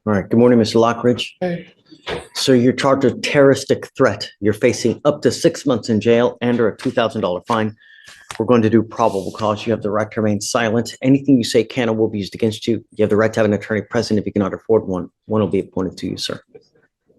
All right. Good morning, Mr. Lockridge. Hey. So you're charged with terroristic threat. You're facing up to 6 months in jail and or a $2,000 fine. We're going to do probable cause. You have the right to remain silent. Anything you say can or will be used against you. You have the right to have an attorney present. If you cannot afford one, one will be appointed to you, sir.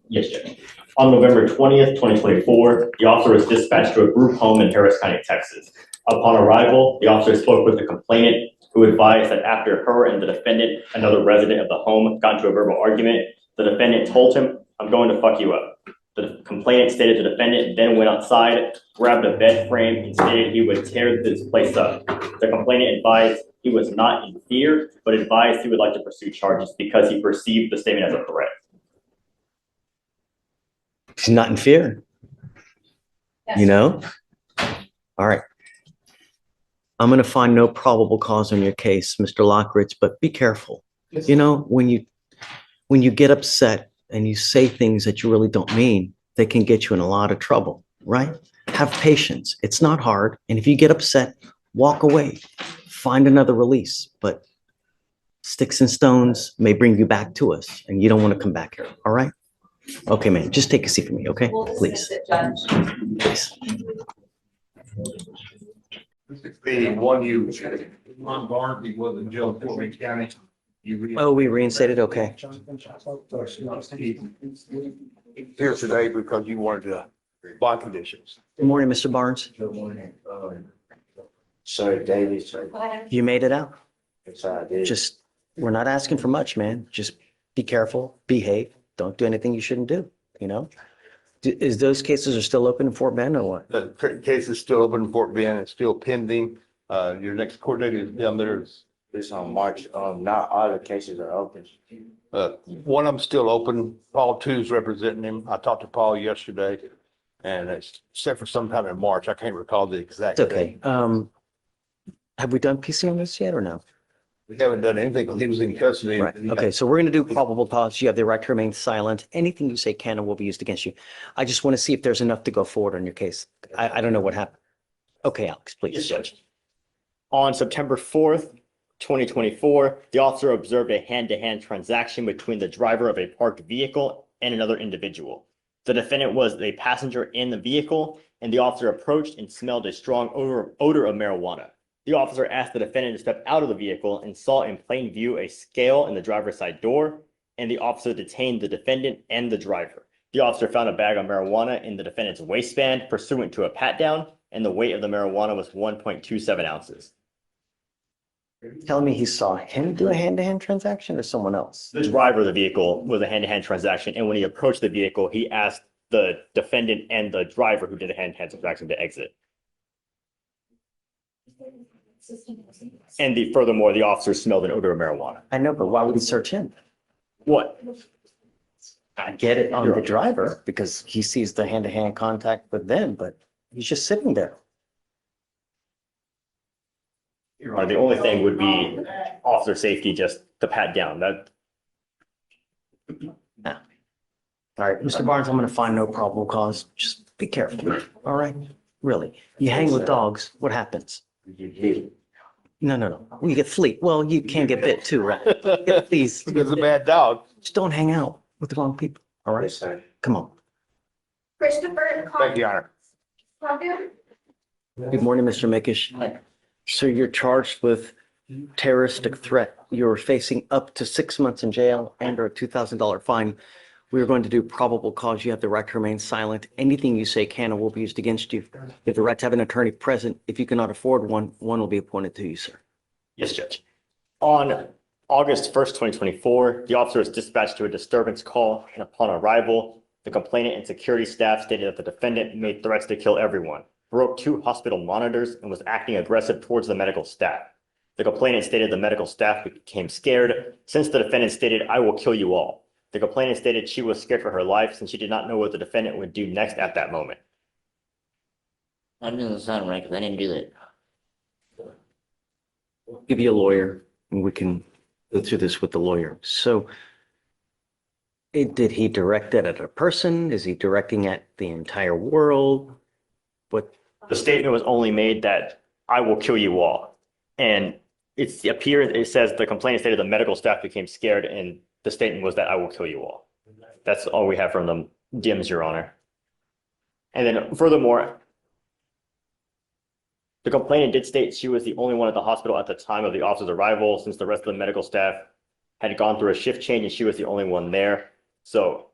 Yes, Judge. On November 20th, 2024, the officer was dispatched to a group home in Harris County, Texas. Upon arrival, the officer spoke with the complainant, who advised that after her and the defendant, another resident of the home, got into a verbal argument, the defendant told him, "I'm going to fuck you up." The complainant stated the defendant then went outside, grabbed a bed frame, and stated he would tear this place up. The complainant advised he was not in fear, but advised he would like to pursue charges because he perceived the statement as a threat. He's not in fear. Yes. You know? All right. I'm going to find no probable cause on your case, Mr. Lockridge, but be careful. Yes. You know, when you get upset and you say things that you really don't mean, they can get you in a lot of trouble, right? Have patience. It's not hard. And if you get upset, walk away, find another release. But sticks and stones may bring you back to us, and you don't want to come back here. All right? Okay, man. Just take a seat for me, okay? We'll Please. dismiss it, Judge. Please. The one you, Ron Barnby was in jail in Fort Wayne County. Oh, we reinstated? Okay. Here today because you wanted to bond conditions. Good morning, Mr. Barnes. Good morning. Sorry, David. Sorry. Go ahead. You made it out. Yes, I did. Just, we're not asking for much, man. Just be careful, behave. Don't do anything you shouldn't do, you know? Is those cases are still open in Fort Bend or what? The case is still open in Fort Bend. It's still pending. Your next court date is down there. It's on March. Not all the cases are open. One of them still open. Paul Two's representing him. I talked to Paul yesterday, and it's set for sometime in March. I can't recall the exact It's date. okay. Have we done PC on this yet or no? We haven't done anything because he was in custody. Right. Okay. So we're going to do probable cause. You have the right to remain silent. Anything you say can and will be used against you. I just want to see if there's enough to go forward on your case. I don't know what happened. Okay, Alex, please. Yes, Judge. On September 4th, 2024, the officer observed a hand-to-hand transaction between the driver of a parked vehicle and another individual. The defendant was a passenger in the vehicle, and the officer approached and smelled a strong odor of marijuana. The officer asked the defendant to step out of the vehicle and saw in plain view a scale in the driver's side door, and the officer detained the defendant and the driver. The officer found a bag of marijuana in the defendant's waistband pursuant to a pat-down, and the weight of the marijuana was 1.27 ounces. Tell me he saw him do a hand-to-hand transaction or someone else? The driver of the vehicle was a hand-to-hand transaction, and when he approached the vehicle, he asked the defendant and the driver who did the hand-to-hand transaction to exit. And furthermore, the officer smelled an odor of marijuana. I know, but why would he search him? What? I get it on the driver because he sees the hand-to-hand contact with them, but he's just sitting there. Your Honor, the only thing would be officer safety, just the pat down. That. All right, Mr. Barnes, I'm going to find no probable cause. Just be careful. All right? Really. You hang with dogs, what happens? No. You get fleet. Well, you can get bit too, right? Please. Because a bad dog. Just don't hang out with the wrong people. All right? Yes, sir. Come on. Christopher. Thank you, Your Honor. Good morning, Mr. Mickish. So you're charged with terroristic threat. You're facing up to 6 months in jail and or a $2,000 fine. We're going to do probable cause. You have the right to remain silent. Anything you say can and will be used against you. You have the right to have an attorney present. If you cannot afford one, one will be appointed to you, sir. Yes, Judge. On August 1st, 2024, the officer was dispatched to a disturbance call, and upon arrival, the complainant and security staff stated that the defendant made threats to kill everyone, broke 2 hospital monitors, and was acting aggressive towards the medical staff. The complainant stated the medical staff became scared since the defendant stated, "I will kill you all." The complainant stated she was scared for her life since she did not know what the defendant would do next at that moment. That doesn't sound right because I didn't do that. I'll give you a lawyer and we can go through this with the lawyer. So did he direct it at a person? Is he directing at the entire world? What? The statement was only made that "I will kill you all." And it says the complainant stated the medical staff became scared and the statement was that I will kill you all. That's all we have from the DMs, Your Honor. And then furthermore, the complainant did state she was the only one at the hospital at the time of the officer's arrival, since the rest of the medical staff had gone through a shift change and she was the only one there. So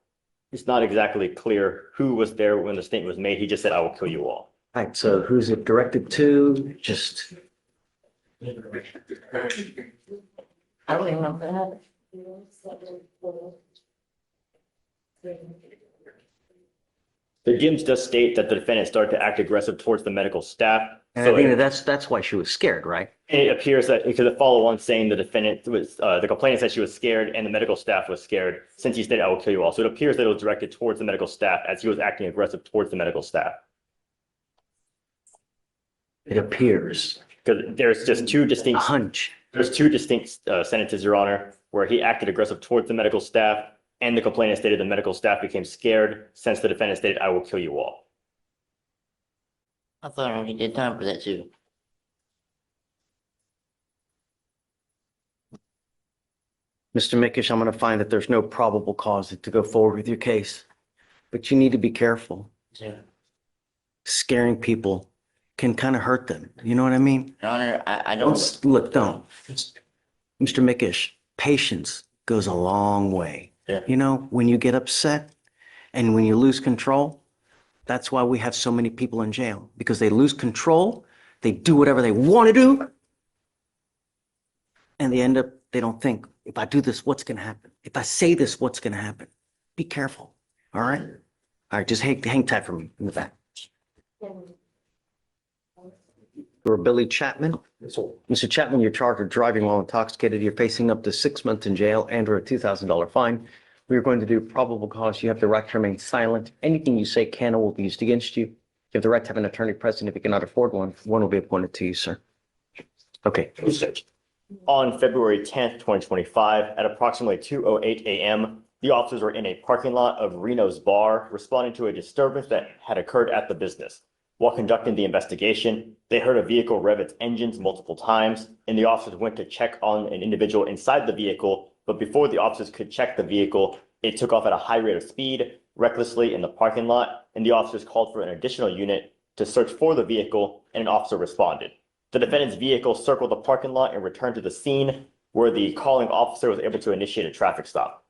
it's not exactly clear who was there when the statement was made. He just said, I will kill you all. All right, so who's it directed to? Just, I don't even know that. The DMs does state that the defendant started to act aggressive towards the medical staff. and So I think it, that's why she was scared, right? it appears that because the follow on saying the defendant was, the complainant said she was scared and the medical staff was scared since he stated, I will kill you all. So it appears that it was directed towards the medical staff as he was acting aggressive towards the medical staff. It appears. Because there's just two A distinct hunch. There's two distinct sentences, Your Honor, where he acted aggressive towards the medical staff and the complainant stated the medical staff became scared since the defendant stated, I will kill you all. I thought he did time for that too. Mr. Mickish, I'm going to find that there's no probable cause to go forward with your case, but you need to be careful. So, Scaring people can kind of hurt them. You know what I mean? Your Honor, I don't. Look, don't. Mr. Mickish, patience goes a long way. Yeah. You know, when you get upset and when you lose control, that's why we have so many people in jail, because they lose control, they do whatever they want to do, and they end up, they don't think, if I do this, what's going to happen? If I say this, what's going to happen? Be careful. All right? All right, just hang tight for me in the back. You're Billy Chapman. Mr. Chapman, you're charged with driving while intoxicated. You're facing up to 6 months in jail and or a $2,000 fine. We are going to do probable cause. You have the right to remain silent. Anything you say can or will be used against you. You have the right to have an attorney present. If you cannot afford one, one will be appointed to you, sir. Okay. On February 10th, 2025, at approximately 2:08 a.m., the officers were in a parking lot of Reno's Bar responding to a disturbance that had occurred at the business. While conducting the investigation, they heard a vehicle rev its engines multiple times, and the officers went to check on an individual inside the vehicle, but before the officers could check the vehicle, it took off at a high rate of speed, recklessly in the parking lot, and the officers called for an additional unit to search for the vehicle, and an officer responded. The defendant's vehicle circled the parking lot and returned to the scene, where the calling officer was able to initiate a traffic stop.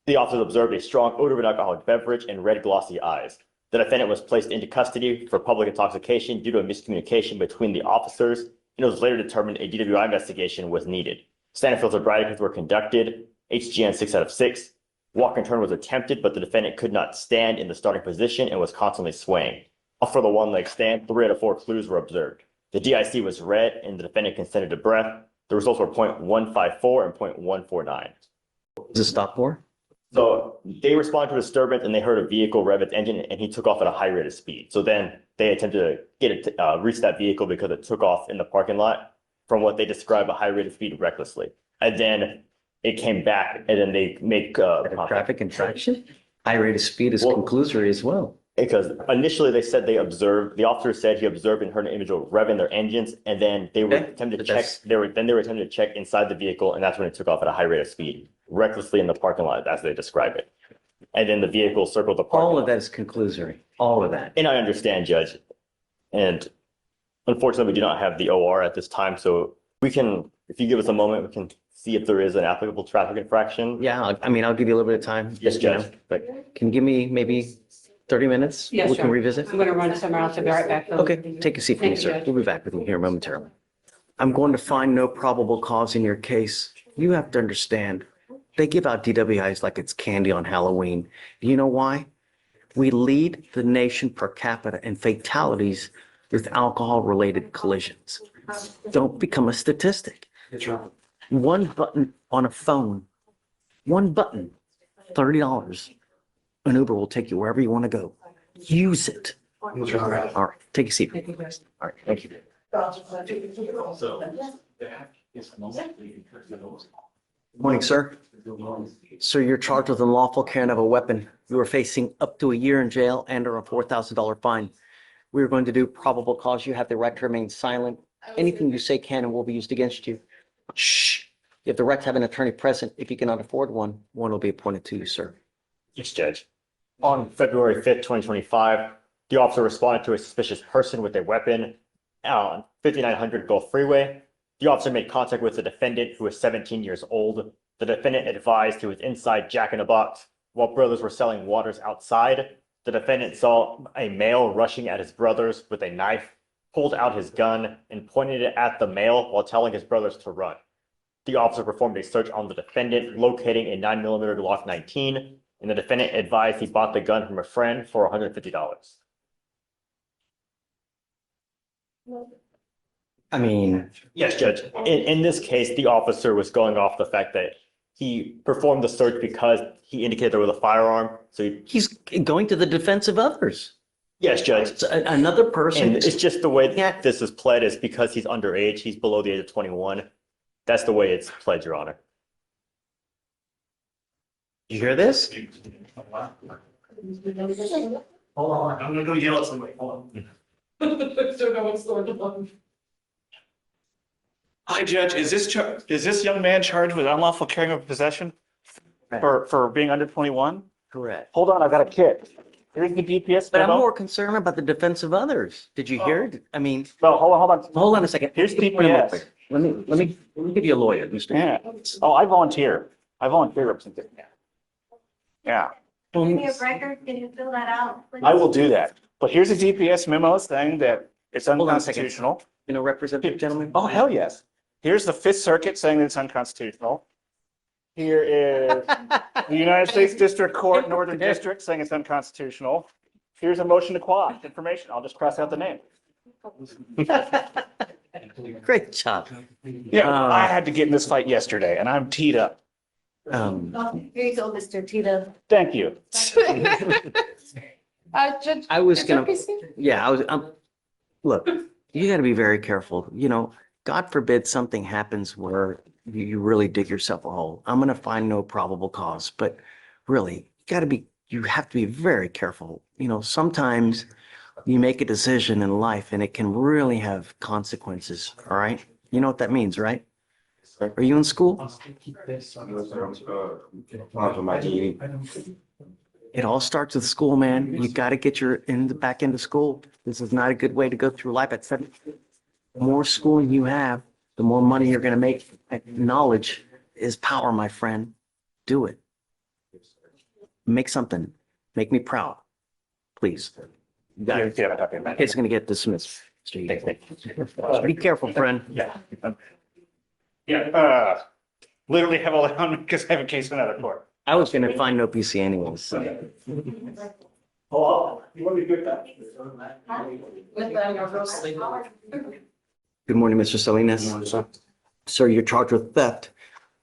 The officers observed a strong odor of an alcoholic beverage and red glossy eyes. The defendant was placed into custody for public intoxication due to a miscommunication between the officers, and it was later determined a DWI investigation was needed. Standard field sobriety tests were conducted, HGN 6 out of 6. Walk and turn was attempted, but the defendant could not stand in the starting position and was constantly swaying. For the one-leg stand, 3 out of 4 clues were observed. The DIC was read, and the defendant consented to breath. The results were 0.154 and 0.149. Is this stop for? So they responded to a disturbance and they heard a vehicle rev its engine and he took off at a high rate of speed. So then they attempted to get it to reach that vehicle because it took off in the parking lot from what they describe a high rate of speed recklessly. And then it came back and then they make Traffic infraction? High rate of speed is Well- conclusory as well. Because initially they said they observed, the officer said he observed and heard an individual revving their engines, and then they were Okay, attempted to but check, that's- they were attempting to check inside the vehicle, and that's when it took off at a high rate of speed, recklessly in the parking lot, as they describe it. And then the vehicle circled the parking All lot. of that is conclusory. All of that. And I understand, Judge. And unfortunately, we do not have the OR at this time, so we can, if you give us a moment, we can see if there is an applicable traffic infraction. Yeah, I mean, I'll give you a little bit of time. Yes, you know, Judge. But can you give me maybe 30 minutes? Yes, We can sir. revisit. I'm gonna run somewhere else. I'll be right back. Okay, take a seat, Thank please, you, sir. Judge. We'll be back with you here momentarily. I'm going to find no probable cause in your case. You have to understand, they give out DWIs like it's candy on Halloween. Do you know why? We lead the nation per capita in fatalities with alcohol-related collisions. Don't become a statistic. One button on a phone, one button, $30. An Uber will take you wherever you want to go. Use it. All right, take a seat. Thank you, guys. All right, thank you. Morning, sir. Sir, you're charged with unlawful carrying of a weapon. You are facing up to a year in jail and or a $4,000 fine. We are going to do probable cause. You have the right to remain silent. Anything you say can and will be used against you. Shh. You have the right to have an attorney present. If you cannot afford one, one will be appointed to you, sir. Yes, Judge. On February 5th, 2025, the officer responded to a suspicious person with a weapon on 5900 Gulf Freeway. The officer made contact with the defendant, who was 17 years old. The defendant advised he was inside Jack in a Box while brothers were selling waters outside. The defendant saw a male rushing at his brothers with a knife, pulled out his gun, and pointed it at the male while telling his brothers to run. The officer performed a search on the defendant, locating a 9mm Glock 19, and the defendant advised he bought the gun from a friend for $150. I mean, Yes, Judge. In this case, the officer was going off the fact that he performed the search because he indicated there was a firearm. So he's going to the defense of others. yes, Judge. It's another person. And it's just the way Yeah. this is pled is because he's underage, he's below the age of 21. That's the way it's pled, Your Honor. You hear this? Hold on, I'm gonna go yell at somebody, hold on. Hi, Judge, is this young man charged with unlawful carrying of possession for being under 21? Correct. Hold on, I've got a kit. Here's the GPS But I'm memo. more concerned about the defense of others. Did you hear it? I mean, No, hold on. hold on a second. Here's Wait a minute. GPS. Let me give you a lawyer, Mr. Yeah. Oh, I volunteer. I volunteer representation. Yeah, Give me a record, can you fill that out? please? I will do that. But here's a GPS memo saying that it's Hold on a second. unconstitutional. You know, representative gentleman? Oh, hell yes. Here's the Fifth Circuit saying that it's unconstitutional. Here is the United States District Court, Northern District, saying it's unconstitutional. Here's a motion to quash information. I'll just cross out the name. Great job. Yeah, I had to get in this fight yesterday and I'm teed up. Here you go, Mr. Tito. Thank you. Judge. I was is there gonna, a PC? yeah, look, you gotta be very careful. You know, God forbid something happens where you really dig yourself a hole. I'm gonna find no probable cause, but really, you have to be very careful. You know, sometimes you make a decision in life and it can really have consequences, all right? You know what that means, right? Are you in school? It all starts with school, man. You got to get back into school. This is not a good way to go through life at 7. The more schooling you have, the more money you're going to make. Knowledge is power, my friend. Do it. Make something. Make me proud. Please. You got it. It's going to get dismissed. Be careful, friend. Yeah. Literally have all that on because I have a case in another court. I was going to find no PC anyways. So. Oh, you want me to do that? Good morning, Mr. Salinas. Sir, you're charged with theft.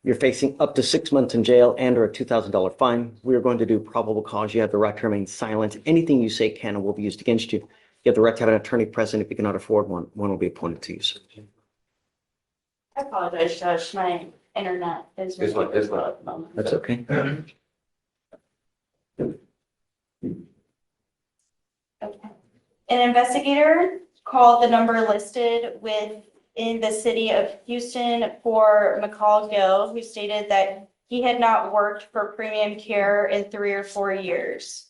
You're facing up to 6 months in jail and or a $2,000 fine. We are going to do probable cause. You have the right to remain silent. Anything you say can and will be used against you. You have the right to have an attorney present. If you cannot afford one, one will be appointed to you, sir. I apologize, Judge. My internet is. That's okay. An investigator called the number listed in the city of Houston for McCall Gill, who stated that he had not worked for Premium Care in 3 or 4 years.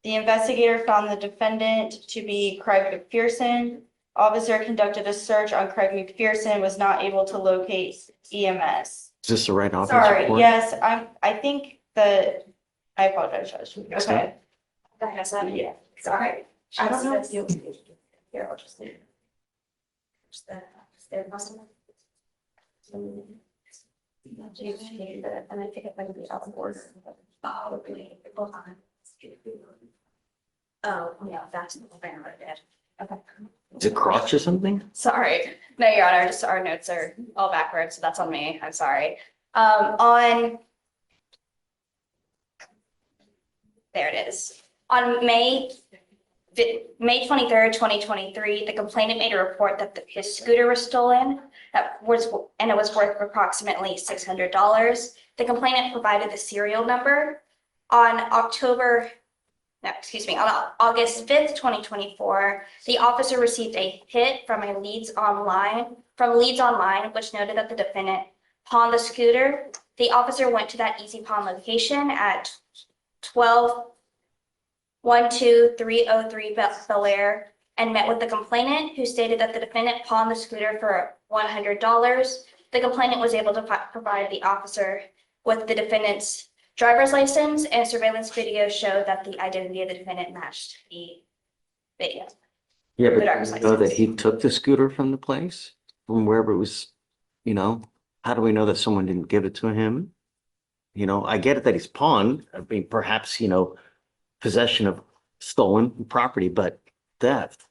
The investigator found the defendant to be Craig McPherson. Officer conducted a search on Craig McPherson and was not able to locate EMS. Is this the right office? Sorry, report? yes, I think I apologize, Judge. Okay. Yeah, sorry. I don't know if you. Here, I'll just leave it. And I think it might be out of order. Oh, yeah, that's the fan right there. Okay. Is it crotch or something? Sorry. No, Your Honor, just our notes are all backwards, so that's on me. I'm sorry. There it is. On May 23rd, 2023, the complainant made a report that his scooter was stolen and it was worth approximately $600. The complainant provided the serial number. On August 5th, 2024, the officer received a hit from Leads Online, which noted that the defendant pawn the scooter. The officer went to that easy pawn location at 12-12303 Bel Air and met with the complainant, who stated that the defendant pawned the scooter for $100. The complainant was able to provide the officer with the defendant's driver's license, and surveillance video showed that the identity of the defendant matched the video. Yeah, but driver's you know that license. he took the scooter from the place, from wherever it was, you know? How do we know that someone didn't give it to him? You know, I get it that he's pawned. I mean, perhaps, you know, possession of stolen property, but theft.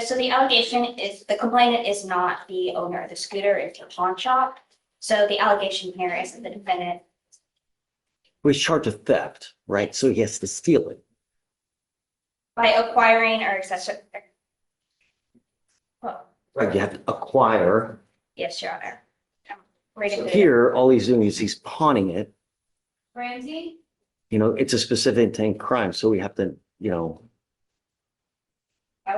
So the allegation is the complainant is not the owner of the scooter, it's a pawn shop. So the allegation here is that the defendant, Was charged with theft, right? So he has to steal it. by acquiring or accessory. Oh, Like you have to acquire. yes, Your Honor. Reading So the- here, all he's doing is he's pawning it. Ramsey? You know, it's a specific intent crime, so we have to, you know,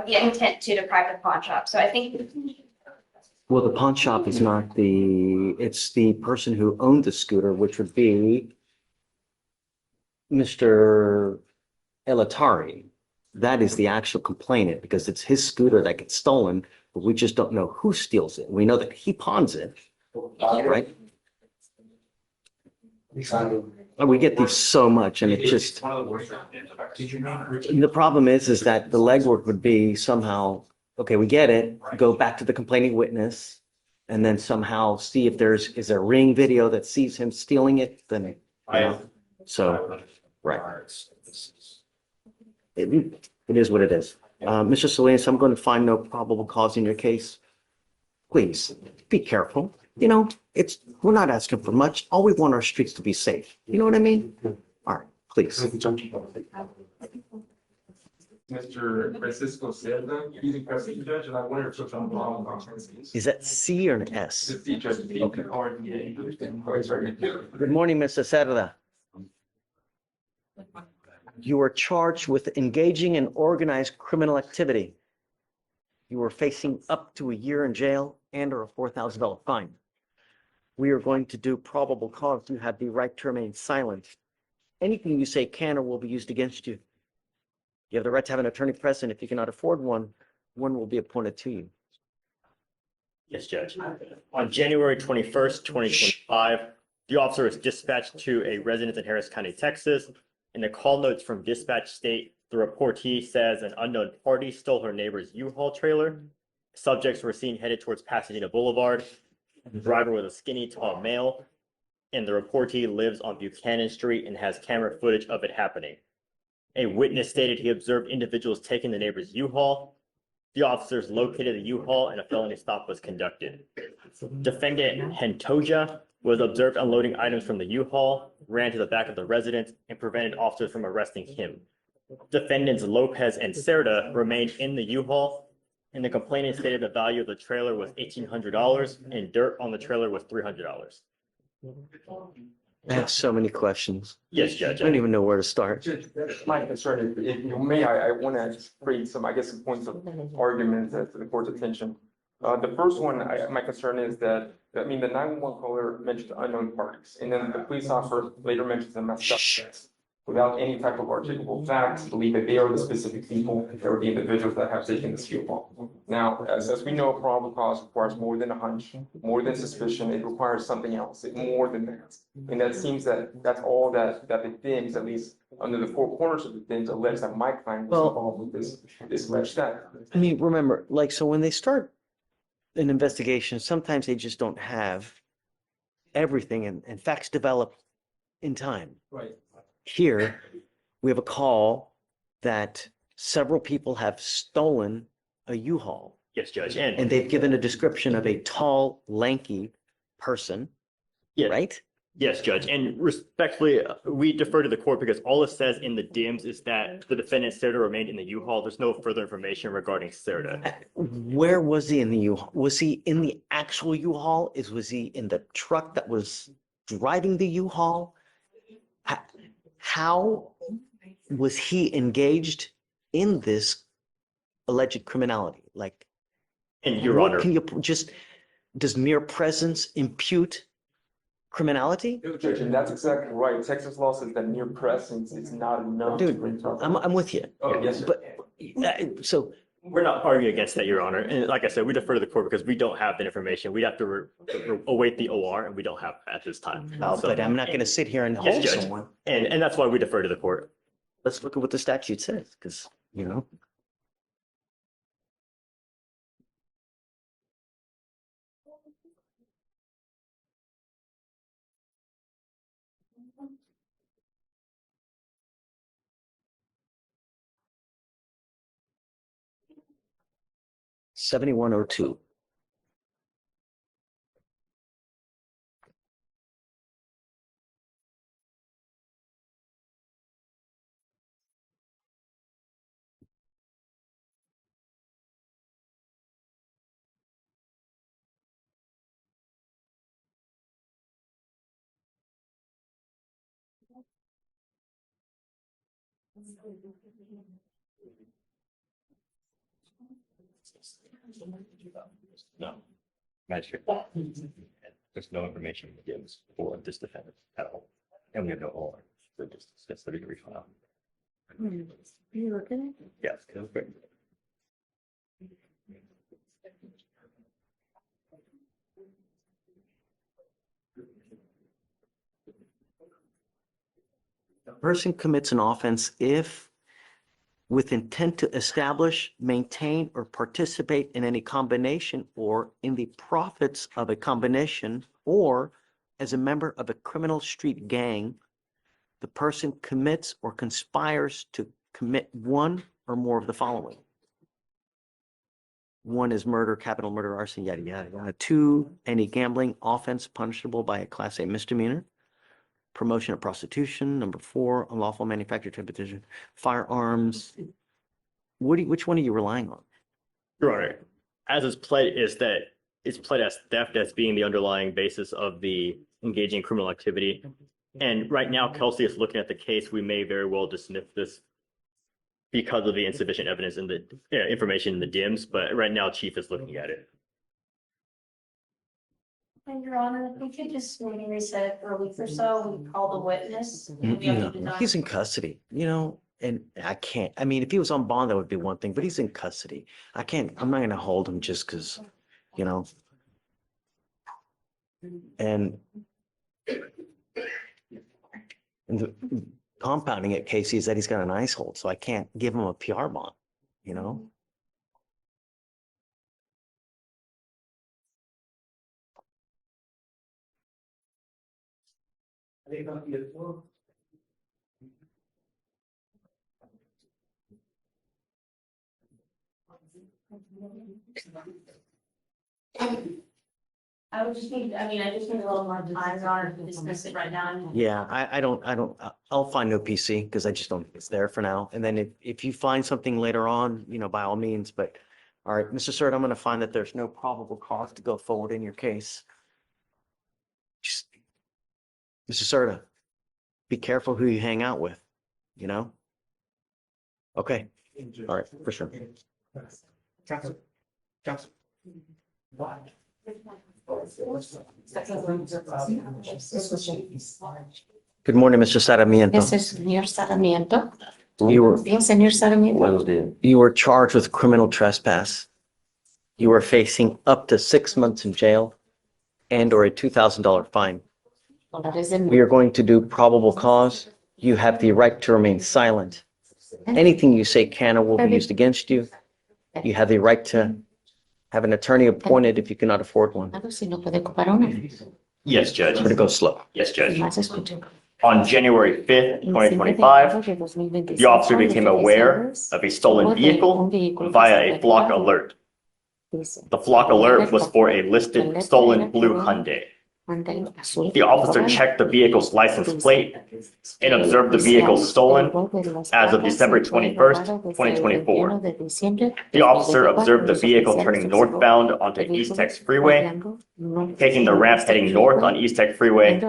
The intent to deprive the pawn shop. So I think, well, the pawn shop is not it's the person who owned the scooter, which would be Mr. Elatari. That is the actual complainant because it's his scooter that gets stolen, but we just don't know who steals it. We know that he pawns it, right? And we get these so much and it just, the problem is that the legwork would be somehow, okay, we get it, go back to the complaining witness and then somehow see if is there a ring video that sees him stealing it, then, you know, so, right. It is what it is. Mr. Salinas, I'm going to find no probable cause in your case. Please be careful. You know, we're not asking for much. All we want our streets to be safe. You know what I mean? All right, please. Mr. Francisco Cerda, he's a precedent judge, and I wonder if it's on wrong. Is that C or an S? The C judge. Okay. Oh, it's right here. Good morning, Mr. Cerda. You are charged with engaging in organized criminal activity. You are facing up to a year in jail and or a $4,000 fine. We are going to do probable cause. You have the right to remain silent. Anything you say can or will be used against you. You have the right to have an attorney present. If you cannot afford one, one will be appointed to you. Yes, Judge. On January 21st, 2025, the officer was dispatched to a residence in Harris County, Texas. In the call notes from dispatch state, the reportee says an unknown party stole her neighbor's U-Haul trailer. Subjects were seen headed towards Pasadena Boulevard. The driver was a skinny, tall male, and the reportee lives on Buchanan Street and has camera footage of it happening. A witness stated he observed individuals taking the neighbor's U-Haul. The officers located the U-Haul and a felony stop was conducted. Defendant Hentoja was observed unloading items from the U-Haul, ran to the back of the residence, and prevented officers from arresting him. Defendants Lopez and Cerda remained in the U-Haul, and the complainant stated the value of the trailer was $1,800 and dirt on the trailer was $300. I have so many questions. Yes, Judge. I don't even know where to start. That's my concern. If you may, I want to create some, I guess, some points of argument to the court's attention. The first one, my concern is that, I mean, the 911 caller mentioned unknown parties, and then the police officer later mentions them as suspects without any type of articulable facts, believe that they are the specific people, or the individuals that have taken this fuel. Now, as we know, probable cause requires more than a hunch, more than suspicion. It requires something else, more than that. And that seems that that's all that the things, at least under the four corners of the things, allege that my client was involved with this alleged theft. I mean, remember, like, so when they start an investigation, sometimes they just don't have everything and facts develop in time. Right. Here, we have a call that several people have stolen a U-Haul, Yes, Judge. and And they've given a description of a tall, lanky person, yes, right? Yes, Judge, and respectfully, we defer to the court because all it says in the DIMS is that the defendant Serta remained in the U-Haul. There's no further information regarding Serta. Where was he in the U-Haul? Was he in the actual U-Haul? Was he in the truck that was driving the U-Haul? How was he engaged in this alleged criminality? Like, And Your what Honor, can you just, does mere presence impute criminality? No, Judge, and that's exactly right. Texas law says that mere presence is not enough. to Dude, bring trouble. I'm with you. Oh, yes, sir. But, so, we're not arguing against that, Your Honor. And like I said, we defer to the court because we don't have that information. We'd have to await the OR and we don't have at this time. no, So- but I'm not gonna sit here and Yes, hold Judge. someone. And that's why we defer to the court. Let's look at what the statute says, because, you know. Seventy-one oh two. No. Magistrate. There's no information that gives for this defendant at all. And we have no OR. So just, that's the degree file. You looking Yes. it was great. A person commits an offense if with intent to establish, maintain, or participate in any combination or in the profits of a combination or as a member of a criminal street gang, the person commits or conspires to commit one or more of the following. One is murder, capital murder, arson, yada, yada, yada. Two, any gambling offense punishable by a Class A misdemeanor. Promotion of prostitution. Number four, unlawful manufacture, transportation, firearms. Which one are you relying on? Your Honor, as it's pled is that it's pled as theft as being the underlying basis of the engaging in criminal activity. And right now, Kelsey is looking at the case. We may very well dismiss this because of the insufficient evidence in the information in the DIMS, but right now Chief is looking at it. And Your Honor, if we could just maybe reset it for a week or so, we call the witness. and we have to No, decide. he's in custody, you know, and I can't, I mean, if he was on bond, that would be one thing, but he's in custody. I'm not gonna hold him just because, you know. And the compounding it, Casey, is that he's got an ice hold, so I can't give him a PR bond, you know? I would just need, I just need a little more time, Your Honor, to dismiss it right now. Yeah, I'll find no PC because I just don't think it's there for now. And then if you find something later on, you know, by all means, but all right, Mr. Sird, I'm going to find that there's no probable cause to go forward in your case. Just, Mr. Serta, be careful who you hang out with, you know? Okay, all right, for sure. Good morning, Mr. Sarmiento. Ese es señor Sarmiento. You were, Bien, señor Sarmiento. you were charged with criminal trespass. You were facing up to 6 months in jail and or a $2,000 fine. Dólares de We are going to do probable cause. You have the right to remain silent. Anything you say can or will be used against you. You have the right to have an attorney appointed if you cannot afford one. Si no puede ocupar una. Yes, Judge. I'm going to go slow. Yes, Judge. Más escucho. On January 5th, 2025, the officer became aware of a stolen vehicle via a flock alert. The flock alert was for a listed stolen blue Hyundai. Mantén azul. The officer checked the vehicle's license plate and observed the vehicle stolen as of December 21st, 2024. The officer observed the vehicle turning northbound onto East Tex Freeway, taking the ramp heading north on East Tex Freeway,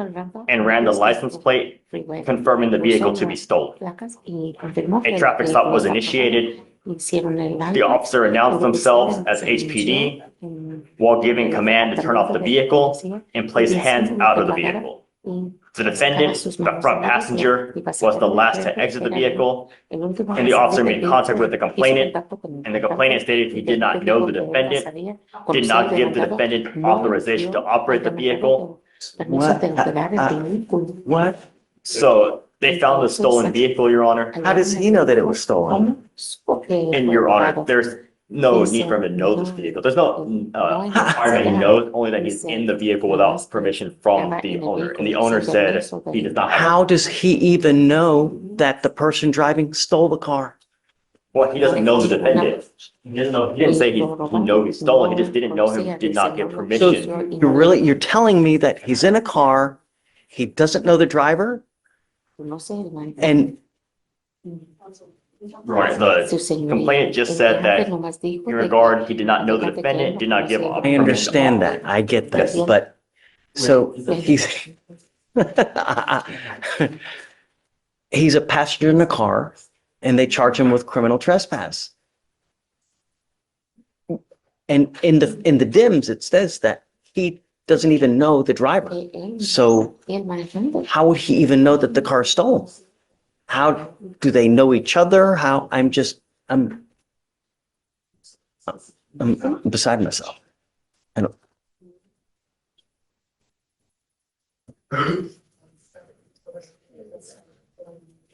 and ran the license plate, confirming the vehicle to be stolen. A traffic stop was initiated. The officer announced themselves as HPD while giving command to turn off the vehicle and place hands out of the vehicle. The defendant, the front passenger, was the last to exit the vehicle, and the officer made contact with the complainant, and the complainant stated he did not know the defendant, did not give the defendant authorization to operate the vehicle. What? So they found the stolen vehicle, Your Honor. How does he know that it was stolen? And Your Honor, there's no need for him to know this vehicle. There's no requirement he knows, only that he's in the vehicle without permission from the owner. And the owner said he does not have. How does he even know that the person driving stole the car? Well, he doesn't know the defendant. He doesn't know, he didn't say he know he's stolen. He just didn't know him, did not give permission. You're telling me that he's in a car, he doesn't know the driver, and Right, the complainant just said that in regard, he did not know the defendant, did not give. I understand that, I get that, Yes. but, so he's he's a passenger in the car, and they charge him with criminal trespass. And in the DIMS, it says that he doesn't even know the driver. So how would he even know that the car is stolen? How do they know each other? How I'm beside myself. I don't.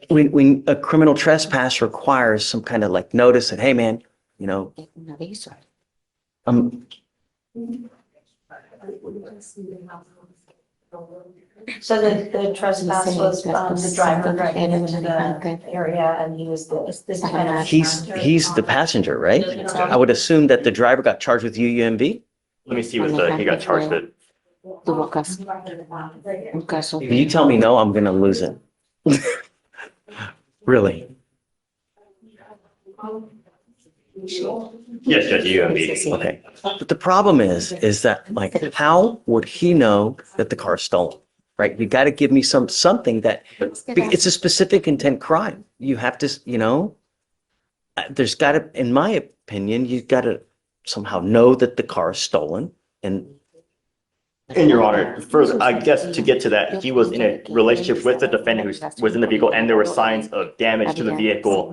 When a criminal trespass requires some kind of like notice that, hey man, you know, So the trespass was the driver driving into the area and he was the defendant. he's the passenger, right? I would assume that the driver got charged with UUMV. Let me see what he got charged with. If you tell me no, I'm gonna lose it. Really? Yes, Judge, UMB. Okay. But the problem is that like, how would he know that the car is stolen? Right? You got to give me something that it's a specific intent crime. You have to, you know, there's got to, in my opinion, you've got to somehow know that the car is stolen. And Your Honor, further, I guess to get to that, he was in a relationship with the defendant who was in the vehicle, and there were signs of damage to the vehicle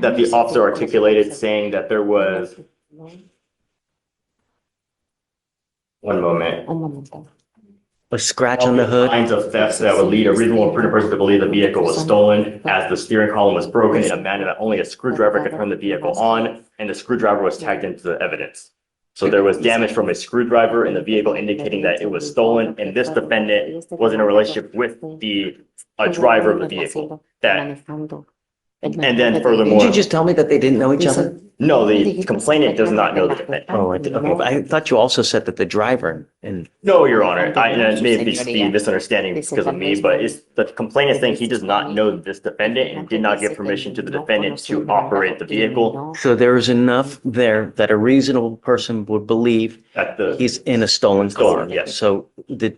that the officer articulated, saying that there was. One moment. a scratch on the hood. Signs of theft that would lead a reasonable and prudent person to believe the vehicle was stolen, as the steering column was broken in a manner that only a screwdriver could turn the vehicle on, and the screwdriver was tagged into the evidence. So there was damage from a screwdriver in the vehicle indicating that it was stolen, and this defendant was in a relationship with the driver of the vehicle. And then furthermore. Did you just tell me that they didn't know each other? No, the complainant does not know the defendant. Oh, okay. I thought you also said that the driver and. No, Your Honor, and it may be misunderstanding because of me, but it's the complainant saying he does not know this defendant and did not give permission to the defendant to operate the vehicle. So there's enough there that a reasonable person would believe That the he's in a stolen car. Stolen, yes. So the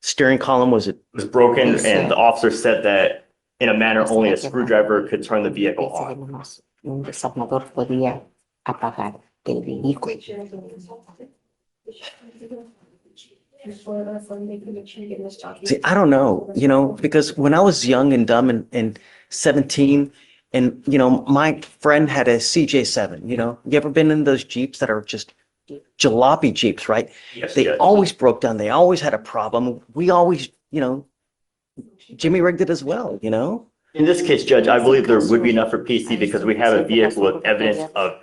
steering column, was it? was broken, and the officer said that in a manner only a screwdriver could turn the vehicle on. Un desarmador podía apagar el vehículo. See, I don't know, because when I was young and dumb and 17, and, my friend had a CJ7, you ever been in those Jeeps that are just jalopy Jeeps, right? Yes, They yes. always broke down. They always had a problem. We always, Jimmy rigged it as well, In this case, Judge, I believe there would be enough for PC because we have a vehicle with evidence of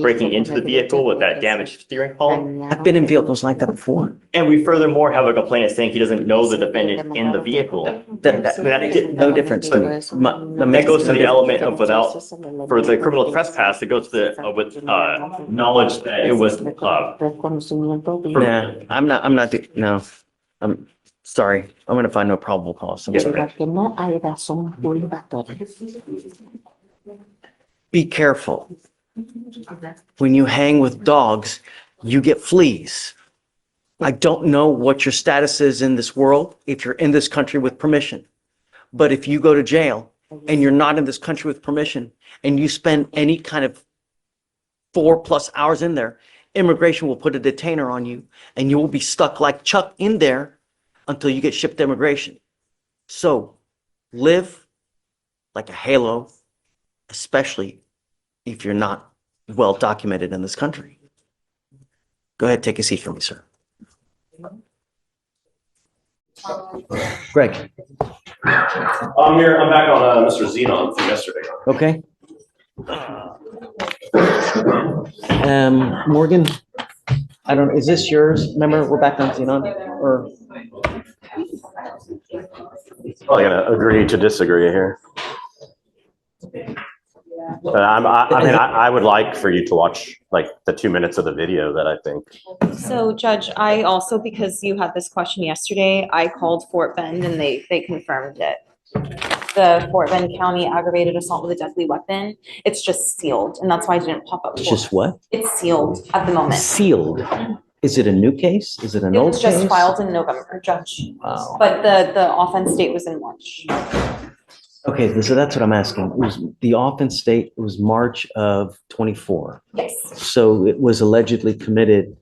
breaking into the vehicle with that damaged steering column. I've been in vehicles like that before. And we furthermore have a complainant saying he doesn't know the defendant in the vehicle. No difference to me. That goes to the element of without, for the criminal trespass, it goes to with knowledge that it was Nah, no, I'm sorry. I'm gonna find no probable cause. I'm sorry. Que no hay razón probatoria. Be careful. When you hang with dogs, you get fleas. I don't know what your status is in this world, if you're in this country with permission. But if you go to jail and you're not in this country with permission and you spend any kind of 4+ hours in there, immigration will put a detainer on you and you will be stuck like Chuck in there until you get shipped to immigration. So live like a halo, especially if you're not well documented in this country. Go ahead, take a seat for me, sir. Greg. I'm here. I'm back on Mr. Zenon from yesterday. Okay. Morgan, I don't, is this yours? Remember, we're back on Xenon, or? Probably gonna agree to disagree here. But I would like for you to watch like the 2 minutes of the video that I think. So Judge, I also, because you had this question yesterday, I called Fort Bend and they confirmed it. The Fort Bend County aggravated assault with a deadly weapon, it's just sealed, and that's why I didn't pop up. It's just what? It's sealed at the moment. Sealed. Is it a new case? Is it an It old was case? just filed in November, Judge. Wow. But the offense date was in March. Okay, so that's what I'm asking. It was the offense date was March of 24. Yes. So it was allegedly committed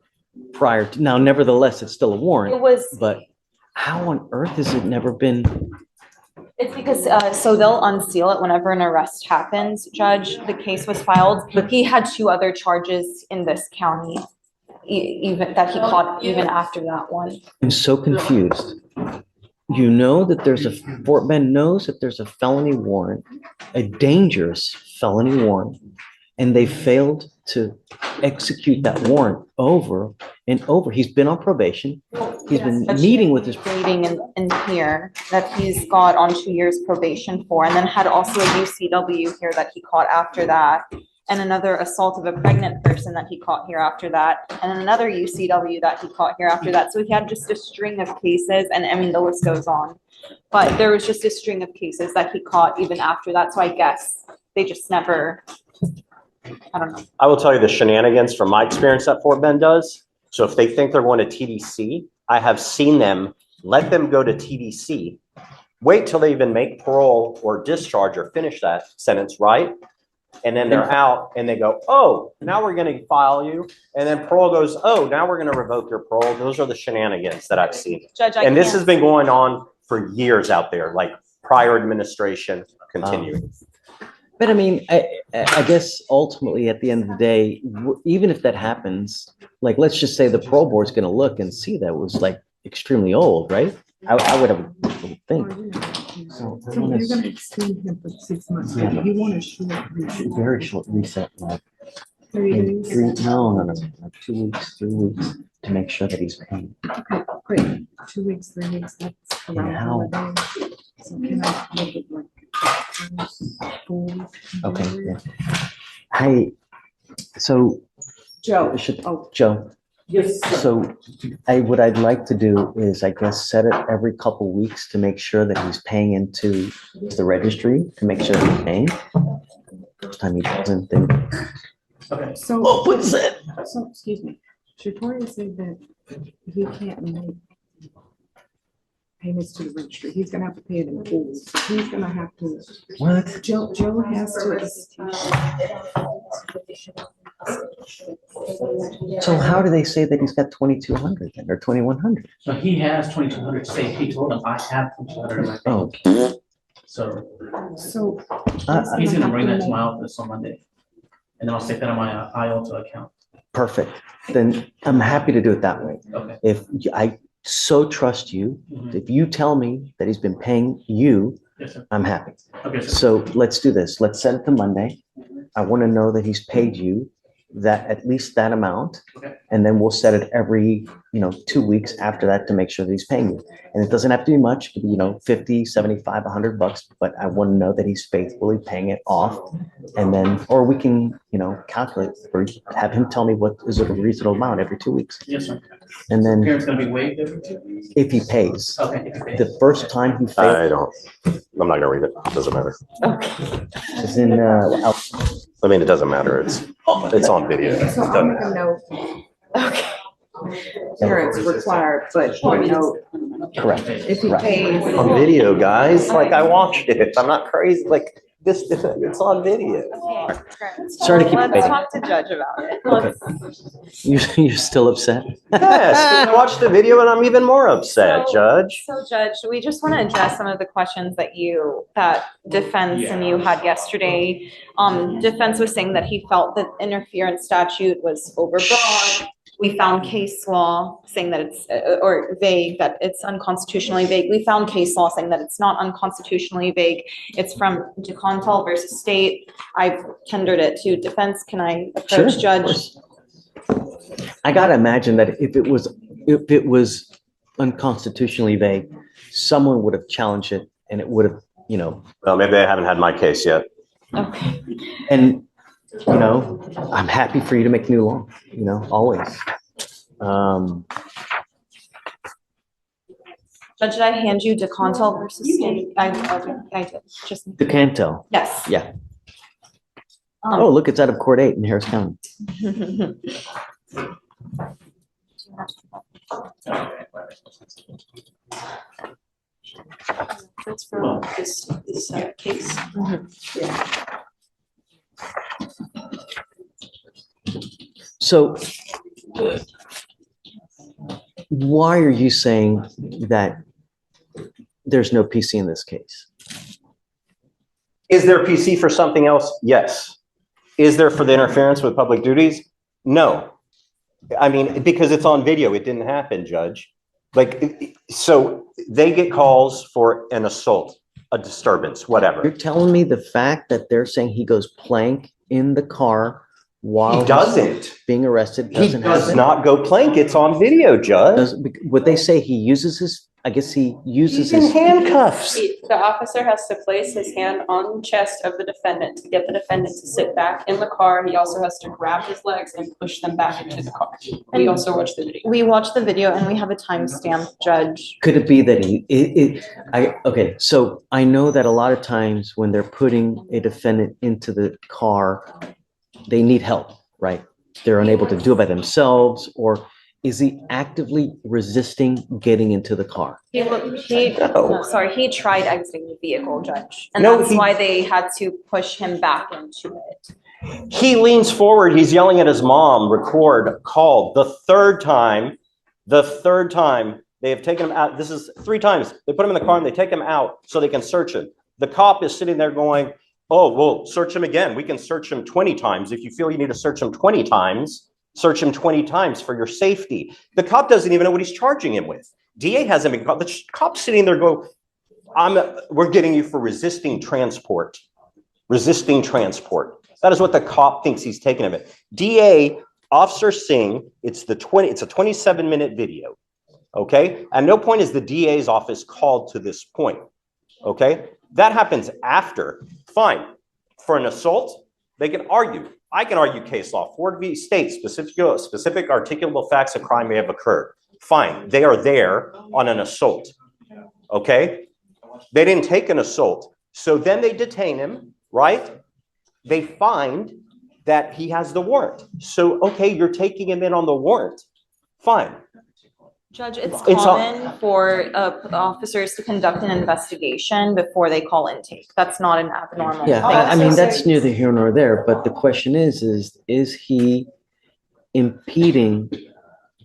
prior to, now nevertheless, it's still a warrant. It was, But how on earth has it never been? it's because, so they'll unseal it whenever an arrest happens, Judge. The case was filed, but he had 2 other charges in this county, even that he caught even after that one. I'm so confused. You know that there's a, Fort Bend knows that there's a felony warrant, a dangerous felony warrant, and they failed to execute that warrant over and over. He's been on probation. He's been meeting with his. Dating in here that he's got on 2 years probation for, and then had also a UCW here that he caught after that. And another assault of a pregnant person that he caught here after that, and then another UCW that he caught here after that. So he had just a string of cases, and I mean, the list goes on. But there was just a string of cases that he caught even after that. So I guess they just never, I don't know. I will tell you the shenanigans from my experience that Fort Bend does. So if they think they're going to TDC, I have seen them let them go to TDC, wait till they even make parole or discharge or finish that sentence, right? And then they're out and they go, oh, now we're going to file you. And then parole goes, oh, now we're going to revoke your parole. Those are the shenanigans that I've seen. Judge, And this has been going on for years out there, like prior administration continuing. But I mean, I guess ultimately at the end of the day, even if that happens, like, let's just say the parole board's going to look and see that it was like extremely old, right? I would have a thing. So you're gonna extend him for 6 months, Yeah. but you want a short reset. very short reset, like 3 maybe days. no, like 2 weeks, 3 weeks to make sure that he's paying. Okay, great. 2 weeks, 3 weeks, that's around how- holiday. So can I make it like 4 weeks? Okay. Yeah. Hey, so Joe, should, oh, Joe, yes, sir. so what I'd like to do is, I guess, set it every couple weeks to make sure that he's paying into the registry, to make sure that he's paying. First time he doesn't, then. Okay. So. Oh, what's that? So, excuse me, Shatoria said that he can't make payments to the registry. He's gonna have to pay it in full. So he's gonna have to. What? Joe has to. So how do they say that he's got 2,200 then, or 2,100? So he has 2,200 saved. He told him I have 2,200 in my Oh, bank. So So. he's gonna bring that to my office on Monday. And then I'll stick that on my IOTA account. perfect. Then I'm happy to do it that way. Okay. If I so trust you, Mhm. if you tell me that he's been paying you Yes, sir. I'm happy. Okay, sir. So let's do this. Let's set it to Monday. I want to know that he's paid you that, at least that amount. Okay. And then we'll set it every, 2 weeks after that to make sure that he's paying you. And it doesn't have to be much, it could be, 50, 75, $100, but I want to know that he's faithfully paying it off. And then, or we can, calculate or have him tell me what is a reasonable amount every 2 weeks. Yes, sir. And then Parents gonna be waived every 2 weeks? if he pays, Okay. if you pay. the first time he I fails don't, I'm not gonna read it. Doesn't matter. is in, I mean, it doesn't matter. It's on video. It So I'll doesn't make a matter. note. Okay. Parents required, but put a note correct. if he Right. pays. On video, guys. Like, I watched it. I'm not crazy. Like, this, it's on video. Sorry to keep Let's debating. talk to Judge about it. Okay. You're still upset? Yes, I watched the video and I'm even more upset, Judge. So Judge, we just want to address some of the questions that defense and you had yesterday. Defense was saying that he felt that interference statute was overbroad. We found case law saying that it's, or vague, that it's unconstitutionally vague. We found case law saying that it's not unconstitutionally vague. It's from DeContal versus State. I've tendered it to defense. Can I approach Sure, Judge? I gotta imagine that if it was unconstitutionally vague, someone would have challenged it and it would have, Well, maybe I haven't had my case yet. Okay. and, I'm happy for you to make new law, always. Judge, did I hand you DeContal versus State? I did, just, The Canto, yes. yeah. Oh, look, it's out of Court 8 in Harris County. That's for this case. So why are you saying that there's no PC in this case? Is there PC for something else? Yes. Is there for the interference with public duties? No. I mean, because it's on video, it didn't happen, Judge. Like, so they get calls for an assault, a disturbance, whatever. You're telling me the fact that they're saying he goes plank in the car while He doesn't. being arrested He doesn't does happen? not go plank. It's on video, Judge. Would they say he uses his, I guess he uses He's in his, handcuffs. The officer has to place his hand on the chest of the defendant to get the defendant to sit back in the car. He also has to grab his legs and push them back into the car. We also watched the video. We watched the video and we have a timestamp, Judge. could it be that okay, so I know that a lot of times when they're putting a defendant into the car, they need help, right? They're unable to do it by themselves, or is he actively resisting getting into the car? He tried exiting the vehicle, Judge. And No, that's he- why they had to push him back into it. He leans forward. He's yelling at his mom, record, call. The third time they have taken him out. This is 3 times. They put him in the car and they take him out so they can search him. The cop is sitting there going, oh, well, search him again. We can search him 20 times. If you feel you need to search him 20 times, search him 20 times for your safety. The cop doesn't even know what he's charging him with. DA hasn't been caught. The cop's sitting there going, we're getting you for resisting transport. Resisting transport. That is what the cop thinks he's taking of it. DA, Officer Singh, it's a 27-minute video. Okay? At no point is the DA's office called to this point. Okay? That happens after. Fine. For an assault, they can argue. I can argue case law. Ford v. State, specific articulable facts of crime may have occurred. Fine. They are there on an assault. Okay? They didn't take an assault. So then they detain him, right? They find that he has the warrant. So, okay, you're taking him in on the warrant. Fine. Judge, it's common for officers to conduct an investigation before they call intake. That's not an abnormal thing. Yeah, I mean, that's neither here nor there, but the question is he impeding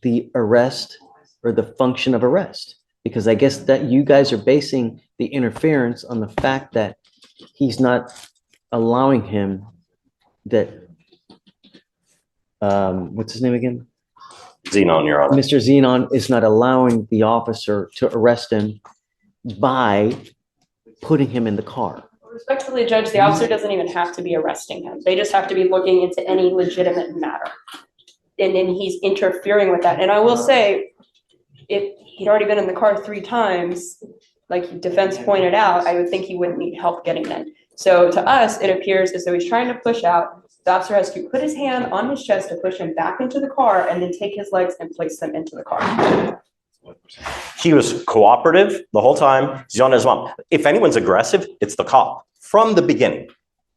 the arrest or the function of arrest? Because I guess that you guys are basing the interference on the fact that he's not allowing him that, what's his name again? Xenon, Your Honor. Mr. Xenon is not allowing the officer to arrest him by putting him in the car. Respectfully, Judge, the officer doesn't even have to be arresting him. They just have to be looking into any legitimate matter. And then he's interfering with that. And I will say, if he'd already been in the car 3 times, like defense pointed out, I would think he wouldn't need help getting in. So to us, it appears as though he's trying to push out. The officer has to put his hand on his chest to push him back into the car and then take his legs and place them into the car. He was cooperative the whole time. He's on his mom. If anyone's aggressive, it's the cop from the beginning.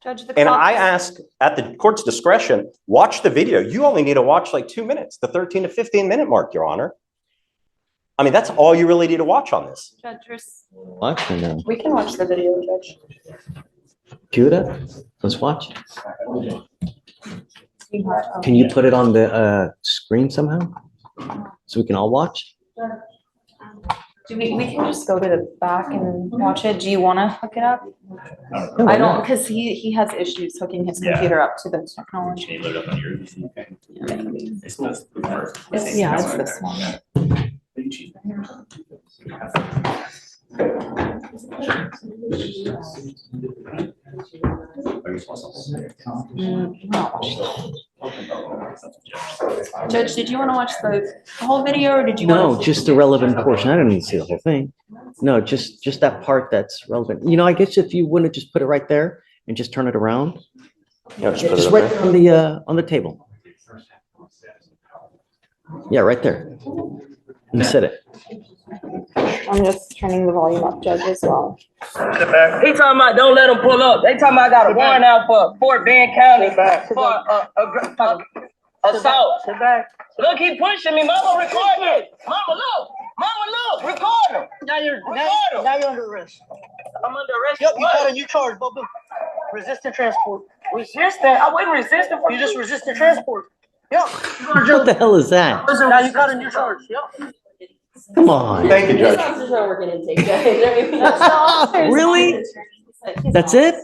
Judge, the And cop- I ask at the court's discretion, watch the video. You only need to watch like 2 minutes, the 13 to 15 minute mark, Your Honor. I mean, that's all you really need to watch on this. Judge, Watch or no? We can watch the video, Judge. Cue it up. Let's watch. Can you put it on the screen somehow? So we can all watch? we can just go to the back and watch it. Do you want to hook it up? I don't, because he has issues hooking his computer up to the technology. Can you load it up on your? It's this one. Judge, did you want to watch the whole video or did you No, want to? just the relevant portion. I don't need to see the whole thing. No, just that part that's relevant. You know, I guess if you wouldn't just put it right there and just turn it around. Yeah, just put it Just up right there. on the table. Yeah, right there. You said it. I'm just turning the volume up, Judge, as well. He talking about don't let them pull up. They talking about I got a warrant out for Fort Bend County for assault. Look, he pushing me. Mama, record me. Mama, look, record him. Now you're under arrest. I'm under arrest. Yep, you got a new charge, Bubba. Resisting transport. Resisting? I wasn't resisting. You just resisted transport. Yep. What the hell is that? Now you got a new charge. Yep. Come on. Thank you, This Judge. officer's not working intake, Judge. Really? That's it?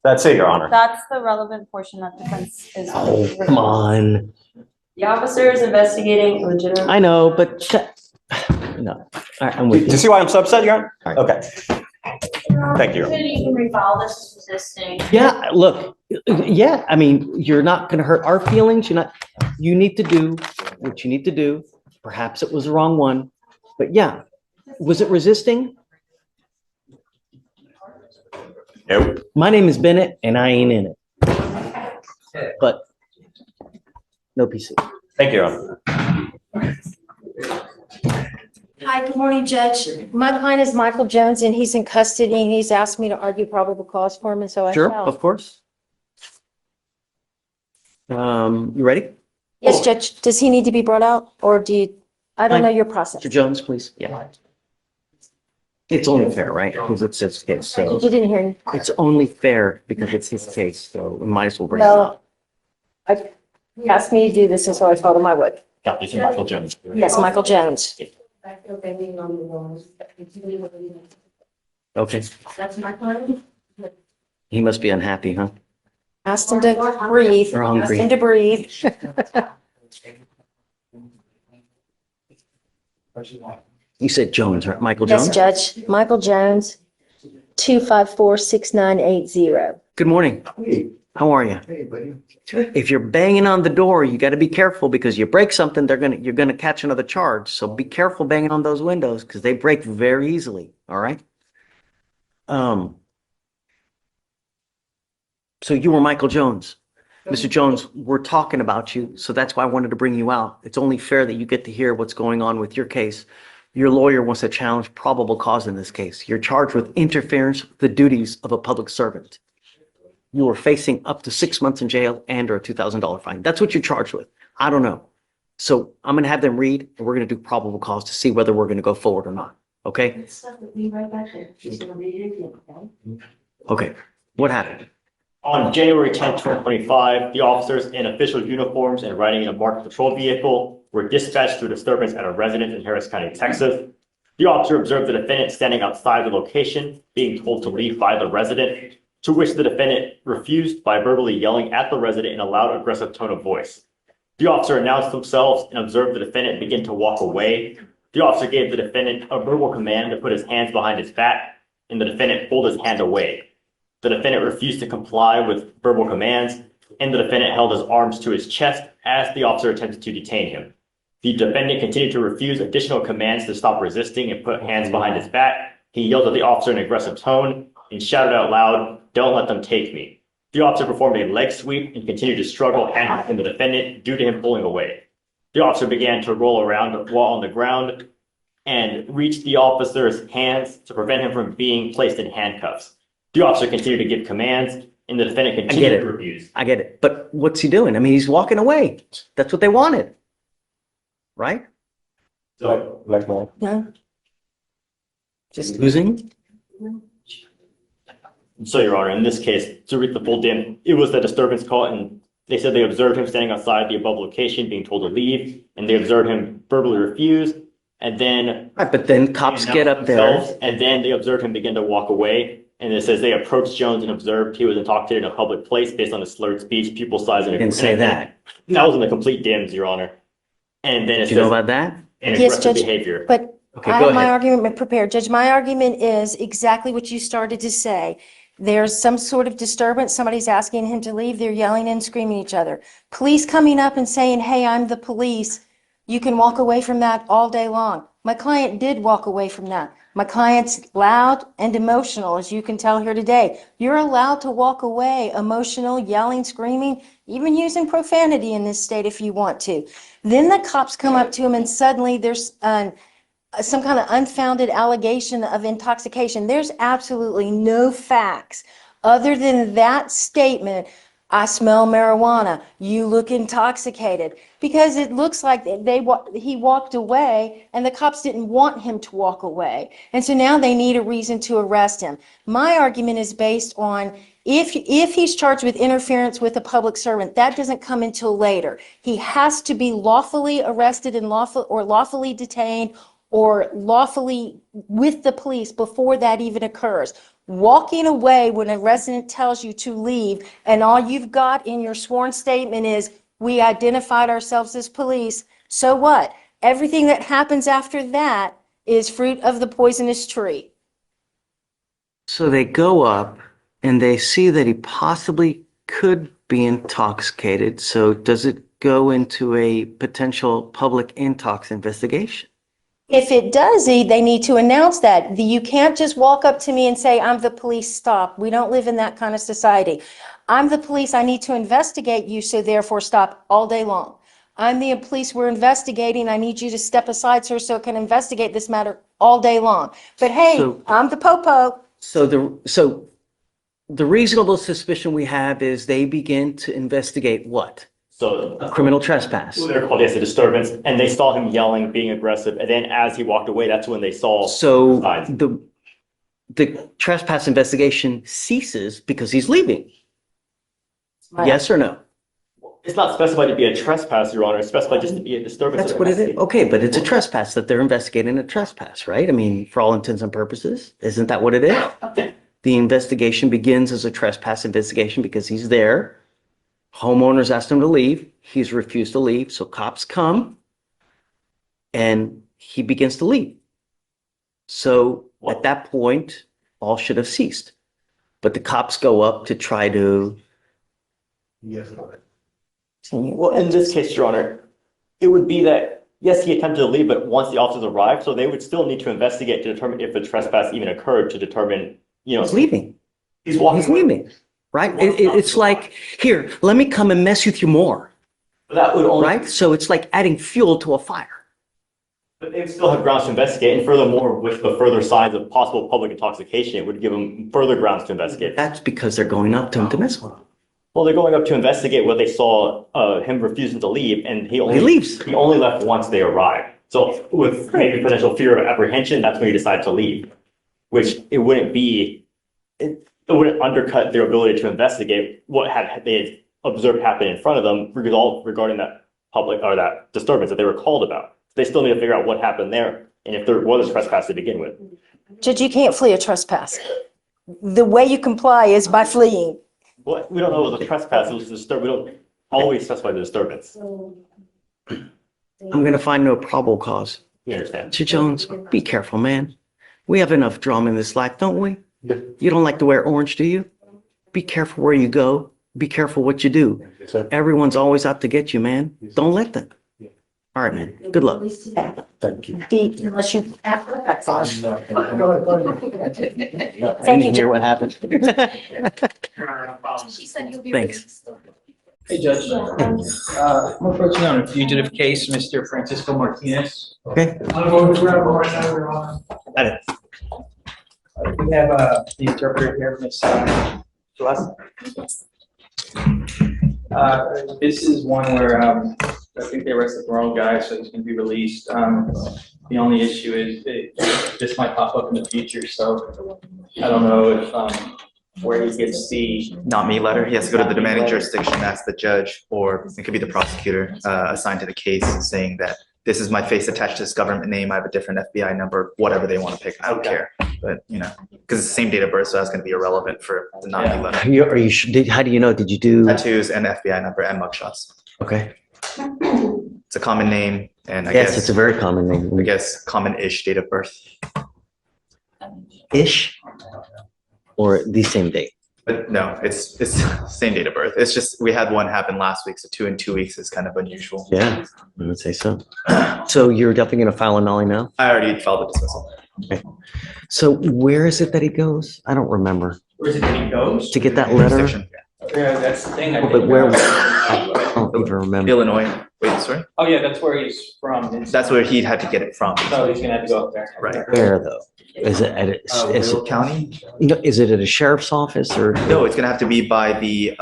That's it, Your Honor. That's the relevant portion that defense is. Oh, come on. The officer is investigating a legitimate. I know, but no. All right, I'm with Do you you. see why I'm so upset, Your Honor? All right. Okay. Thank you. You can refile this as resisting. Yeah, look, yeah, I mean, you're not gonna hurt our feelings. You need to do what you need to do. Perhaps it was the wrong one, but yeah. Was it resisting? Nope. My name is Bennett and I ain't in it. But no PC. Thank you, Your Honor. Hi, good morning, Judge. My client is Michael Jones and he's in custody and he's asked me to argue probable cause for him and so I Sure, shall. of course. You ready? Yes, Judge. Does he need to be brought out or do you, I don't know your process. Mr. Jones, please. Yeah. It's only fair, right? Because it's his case, so. You didn't hear me. It's only fair because it's his case, so we might as well bring it up. No. He asked me to do this and so I told him I would. Got this, Michael Jones. Yes, Michael Jones. Okay, That's my client. he must be unhappy, huh? Asked him to breathe. Or Asked hungry. him to breathe. You said Jones, right? Michael Yes, Jones? Judge. Michael Jones, 254-6980. Good morning. How are you? Hey, buddy. If you're banging on the door, you got to be careful because you break something, you're gonna catch another charge. So be careful banging on those windows because they break very easily. All right. So you were Michael Jones. Mr. Jones, we're talking about you, so that's why I wanted to bring you out. It's only fair that you get to hear what's going on with your case. Your lawyer wants to challenge probable cause in this case. You're charged with interference with the duties of a public servant. You are facing up to 6 months in jail and or a $2,000 fine. That's what you're charged with. I don't know. So I'm going to have them read and we're going to do probable cause to see whether we're going to go forward or not. Okay? Okay. What happened? On January 10th, 2025, the officers in official uniforms and riding in a marked patrol vehicle were dispatched to a disturbance at a residence in Harris County, Texas. The officer observed the defendant standing outside the location, being told to leave by the resident, to which the defendant refused by verbally yelling at the resident in a loud, aggressive tone of voice. The officer announced themselves and observed the defendant begin to walk away. The officer gave the defendant a verbal command to put his hands behind his back. and the defendant pulled his hand away. The defendant refused to comply with verbal commands, and the defendant held his arms to his chest as the officer attempted to detain him. The defendant continued to refuse additional commands to stop resisting and put hands behind his back. He yelled at the officer in an aggressive tone and shouted out loud, "Don't let them take me." The officer performed a leg sweep and continued to struggle handcuffing the defendant due to him pulling away. The officer began to roll around while on the ground and reached the officer's hands to prevent him from being placed in handcuffs. The officer continued to give commands, and the defendant continued to refuse. I get it. But what's he doing? I mean, he's walking away. That's what they wanted. Right? So, No. Just Losing? So, Your Honor, in this case, to read the full dim, it was the disturbance call, and they said they observed him standing outside the above location, being told to leave, and they observed him verbally refuse, and then. Right, but then cops get up there. And then they observed him begin to walk away, and it says they approached Jones and observed he was intoxicated in a public place based on his slurred speech, pupil size, and. Didn't say that. That was in the complete dims, Your Honor. And then it Do you know says. about that? And Yes, aggressive Judge, behavior. but Okay, I go have my ahead. argument prepared. Judge, my argument is exactly what you started to say. There's some sort of disturbance. Somebody's asking him to leave. They're yelling and screaming at each other. Police coming up and saying, "Hey, I'm the police." You can walk away from that all day long. My client did walk away from that. My client's loud and emotional, as you can tell here today. You're allowed to walk away emotional, yelling, screaming, even using profanity in this state if you want to. Then the cops come up to him and suddenly there's some kind of unfounded allegation of intoxication. There's absolutely no facts other than that statement. "I smell marijuana. You look intoxicated," because it looks like he walked away and the cops didn't want him to walk away. And so now they need a reason to arrest him. My argument is based on if he's charged with interference with a public servant, that doesn't come until later. He has to be lawfully arrested and lawfully detained or lawfully with the police before that even occurs. Walking away when a resident tells you to leave and all you've got in your sworn statement is, "We identified ourselves as police," so what? Everything that happens after that is fruit of the poisonous tree. So they go up and they see that he possibly could be intoxicated. So does it go into a potential public intox investigation? If it does, they need to announce that. You can't just walk up to me and say, "I'm the police, stop." We don't live in that kind of society. "I'm the police, I need to investigate you, so therefore stop," all day long. "I'm the police, we're investigating, I need you to step aside, sir, so I can investigate this matter," all day long. But hey, I'm the popo. So the reasonable suspicion we have is they begin to investigate what? So A criminal trespass. they're called, yes, a disturbance, and they saw him yelling, being aggressive, and then as he walked away, that's when they saw. So signs. the trespass investigation ceases because he's leaving. Yes or no? It's not specified to be a trespass, Your Honor. It's specified just to be a disturbance. That's what it is. Okay, but it's a trespass that they're investigating a trespass, right? I mean, for all intents and purposes, isn't that what it is? The investigation begins as a trespass investigation because he's there. Homeowners asked him to leave. He's refused to leave. So cops come and he begins to leave. So at that point, all should have ceased. But the cops go up to try to. Yes. Well, in this case, Your Honor, it would be that, yes, he attempted to leave, but once the officers arrived, so they would still need to investigate to determine if the trespass even occurred, to determine, He's leaving. He's walking. He's leaving. Right? It's like, here, let me come and mess with you more. That would only. Right? So it's like adding fuel to a fire. But they still have grounds to investigate, and furthermore, with the further signs of possible public intoxication, it would give them further grounds to investigate. That's because they're going up to him to mess with him. Well, they're going up to investigate what they saw, him refusing to leave, and he leaves. He only left once they arrived. So with maybe potential fear of apprehension, that's when he decided to leave, which it wouldn't be. It wouldn't undercut their ability to investigate what they had observed happen in front of them regarding that public or that disturbance that they were called about. They still need to figure out what happened there and if there was a trespass to begin with. Judge, you can't flee a trespass. The way you comply is by fleeing. Well, we don't know it was a trespass. It was a disturbance. We don't always specify the disturbance. I'm going to find no probable cause. You understand? Mr. Jones, be careful, man. We have enough drama in this life, don't we? Yeah. You don't like to wear orange, do you? Be careful where you go. Be careful what you do. Yes, sir. Everyone's always out to get you, man. Don't let them. All right, man. Good luck. Thank you. Unless you. Thank Thank you, hear what happened. She said you'll be. Thanks. Hey, Judge. I'm approaching on a fugitive case, Mr. Francisco Martinez. Okay. Got it. We have the interpreter here, Ms. Celeste. This is one where I think they arrested the wrong guy, so he's going to be released. The only issue is this might pop up in the future, so I don't know if where he gets the not me letter. He has to go to the demanding jurisdiction, ask the judge, or it could be the prosecutor assigned to the case saying that this is my face attached to this government name. I have a different FBI number, whatever they want to pick. I don't care. But, you know, because it's the same date of birth, so that's going to be irrelevant for the not me letter. Are you how do you know? Did you do Tattoos and FBI number and mugshots. Okay. It's a common name, and I Yes, guess it's a very common name. I guess common-ish date of birth. Ish? Or the same date? But no, it's same date of birth. It's just we had one happen last week, so 2 in 2 weeks is kind of unusual. Yeah, I would say so. So you're definitely going to file a nollie now? I already filed the dismissal. Okay. So where is it that he goes? I don't remember. Where is it that he goes? To get that letter? Jurisdiction. Yeah, that's the thing. I Oh, think, but where? I don't even remember. Illinois. Wait, sorry? Oh, yeah, that's where he's from. That's where he had to get it from. So he's gonna have to go up there. Right. Where though? Is it at Will County? No, is it at a sheriff's office or? No, it's gonna have to be by the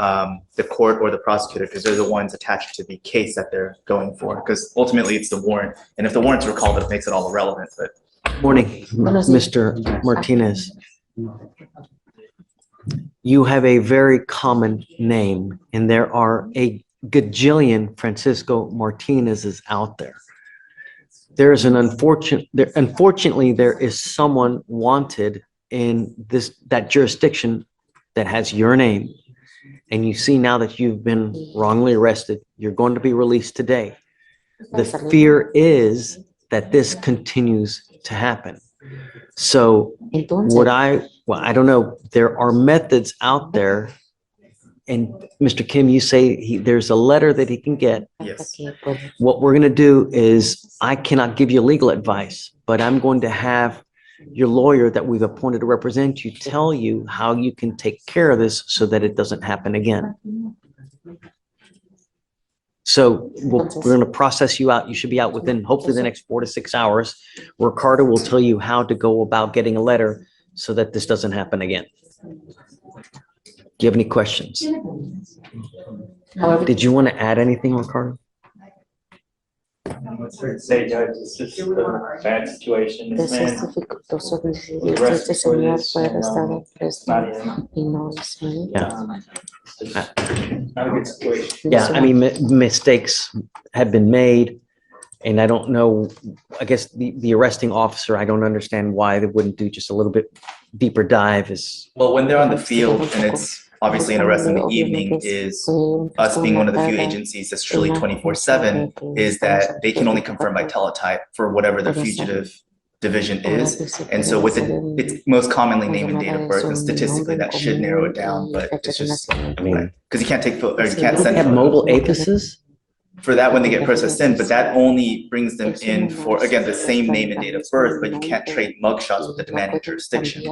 court or the prosecutor, because they're the ones attached to the case that they're going for. Because ultimately it's the warrant, and if the warrant's recalled, it makes it all irrelevant. But Morning, Mr. Martinez. You have a very common name, and there are a gajillion Francisco Martinez's out there. There is an unfortunately, there is someone wanted in that jurisdiction that has your name. And you see now that you've been wrongly arrested, you're going to be released today. The fear is that this continues to happen. So I don't know, there are methods out there. And Mr. Kim, you say there's a letter that he can get. yes, What we're going to do is, I cannot give you legal advice, but I'm going to have your lawyer that we've appointed to represent you tell you how you can take care of this so that it doesn't happen again. So we're going to process you out. You should be out within hopefully the next 4 to 6 hours. Ricardo will tell you how to go about getting a letter so that this doesn't happen again. Do you have any questions? Did you want to add anything, Ricardo? It's fair to say, Judge, it's just a bad situation. This man was arrested for this, it's not even, Yeah. not a good situation. Yeah, I mean, mistakes have been made, and I don't know, I guess the arresting officer, I don't understand why they wouldn't do just a little bit deeper dive is. well, when they're on the field and it's obviously an arrest in the evening, is us being one of the few agencies that's truly 24/7, is that they can only confirm by teletype for whatever the fugitive division is. And so with it's most commonly name and date of birth, and statistically that should narrow it down, but it's just, I mean, because you can't take, or you can't send. have mobile apices? For that when they get processed in, but that only brings them in for, again, the same name and date of birth, but you can't trade mugshots with the demanding jurisdiction.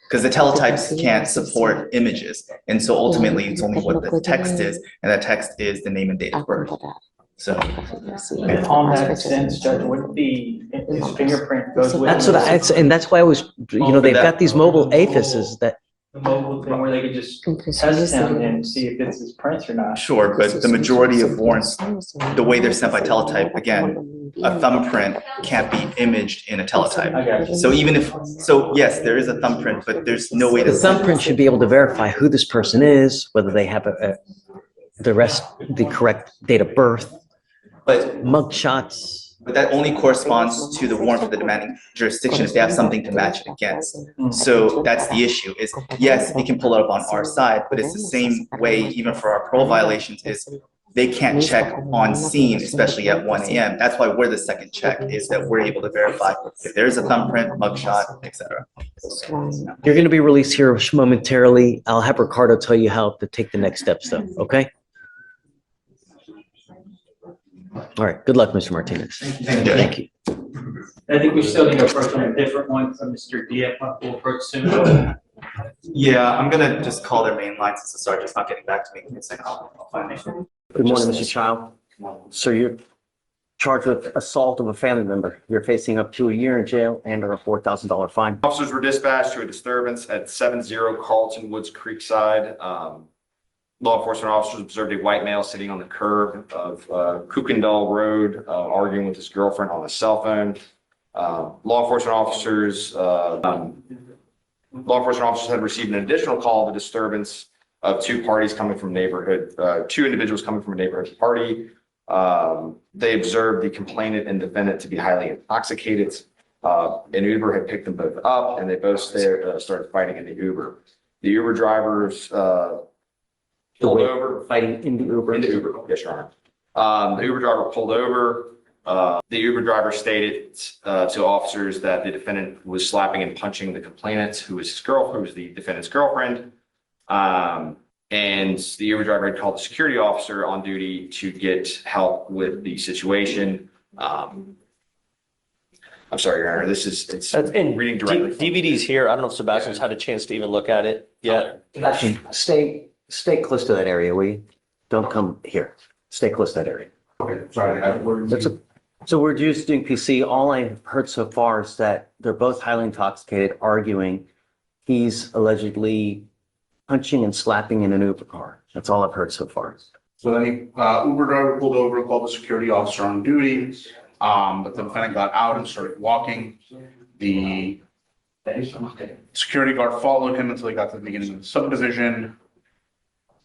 Because the teletypes can't support images. And so ultimately it's only what the text is, and that text is the name and date of birth. So. And on that sense, Judge, wouldn't his fingerprint goes with. That's what and that's why I was, they've got these mobile apices that. The mobile thing where they could just test him and see if it's his prints or not. Sure, but the majority of warrants, the way they're sent by teletype, again, a thumbprint can't be imaged in a teletype. I got you. So even if, so yes, there is a thumbprint, but there's no way to. The thumbprint should be able to verify who this person is, whether they have the correct date of birth. But mugshots. But that only corresponds to the warrant for the demanding jurisdiction if they have something to match it against. So that's the issue is, yes, it can pull it up on our side, but it's the same way even for our parole violations is they can't check on scene, especially at 1 a.m. That's why we're the second check, is that we're able to verify if there's a thumbprint, mugshot, etc. You're going to be released here momentarily. I'll have Ricardo tell you how to take the next steps though, okay? All right, good luck, Mr. Martinez. Thank you. I think we still need to approach on a different one from Mr. Diaz. We'll approach soon. Yeah, I'm gonna just call their main line since the sergeant's not getting back to me. Give me a second. I'll find it. Good morning, Mr. Child. So you're charged with assault of a family member. You're facing up to a year in jail and a $4,000 fine. Officers were dispatched to a disturbance at 70 Carlton Woods Creekside. Law enforcement officers observed a white male sitting on the curb of Kukendall Road, arguing with his girlfriend on a cell phone. Law enforcement officers had received an additional call of a disturbance of two individuals coming from a neighborhood party. They observed the complainant and defendant to be highly intoxicated. An Uber had picked them both up, and they both started fighting in the Uber. The Uber drivers pulled over. Fighting in the Uber? In the Uber, yes, Your Honor. The Uber driver pulled over. The Uber driver stated to officers that the defendant was slapping and punching the complainant, who was the defendant's girlfriend. And the Uber driver had called the security officer on duty to get help with the situation. I'm sorry, Your Honor, it's in reading directly. DVD's here. I don't know if Sebastian's had a chance to even look at it yet. Actually, stay close to that area, will you? Don't come here. Stay close to that area. Okay, sorry. So we're just doing PC. All I've heard so far is that they're both highly intoxicated, arguing. He's allegedly punching and slapping in an Uber car. That's all I've heard so far. So then Uber driver pulled over, called the security officer on duty. But the defendant got out and started walking. The security guard followed him until he got to the beginning of the subdivision.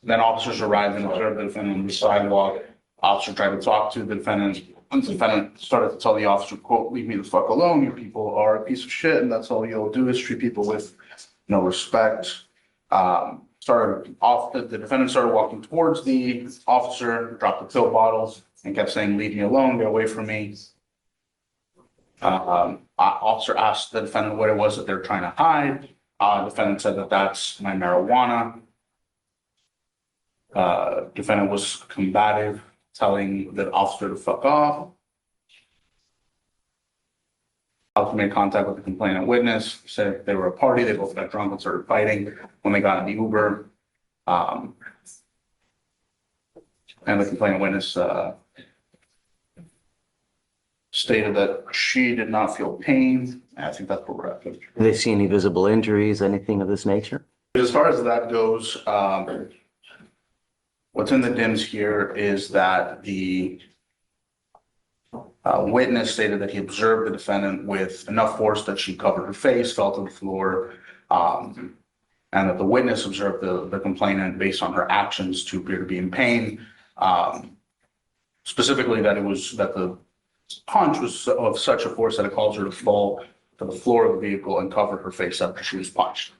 Then officers arrived and observed the defendant on the sidewalk. Officer tried to talk to the defendant. Once the defendant started to tell the officer, quote, "Leave me the fuck alone. You people are a piece of shit, and that's all you'll do is treat people with no respect." The defendant started walking towards the officer, dropped the pill bottles, and kept saying, "Leave me alone, get away from me." Officer asked the defendant what it was that they're trying to hide. Defendant said that that's my marijuana. Defendant was combative, telling the officer to fuck off. Officer made contact with the complainant witness, said they were a party, they both got drunk and started fighting when they got in the Uber. And the complainant witness stated that she did not feel pain. I think that's where we're at. Do they see any visible injuries, anything of this nature? As far as that goes, what's in the DIMS here is that the witness stated that he observed the defendant with enough force that she covered her face, fell to the floor, and that the witness observed the complainant based on her actions to appear to be in pain. Specifically that the punch was of such a force that it caused her to fall to the floor of the vehicle and cover her face after she was punched.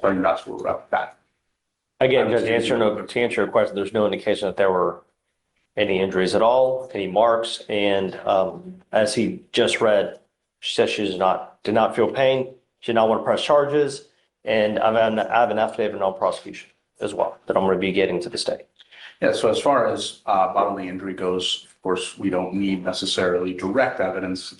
So I think that's where we're at with that. Again, Judge, to answer your question, there's no indication that there were any injuries at all, any marks, and as he just read, she said she did not feel pain, she did not want to press charges, and I have an affidavit on prosecution as well that I'm going to be getting to the state. Yeah, so as far as bodily injury goes, of course, we don't need necessarily direct evidence.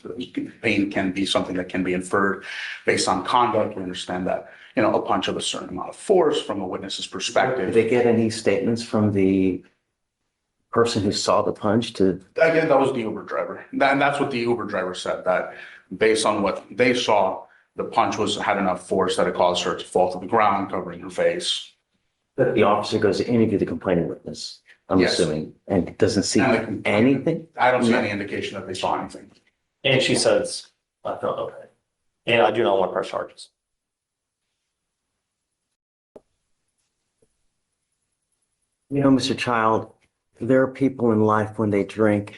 Pain can be something that can be inferred based on conduct. We understand that, a punch of a certain amount of force from a witness's perspective. Did they get any statements from the person who saw the punch to? Again, that was the Uber driver. And that's what the Uber driver said, that based on what they saw, the punch had enough force that it caused her to fall to the ground, covering her face. The officer goes to interview the complaining witness, I'm assuming, and doesn't see anything? I don't see any indication that they saw anything. And she says, I felt okay. And I do not want to press charges. Mr. Child, there are people in life when they drink,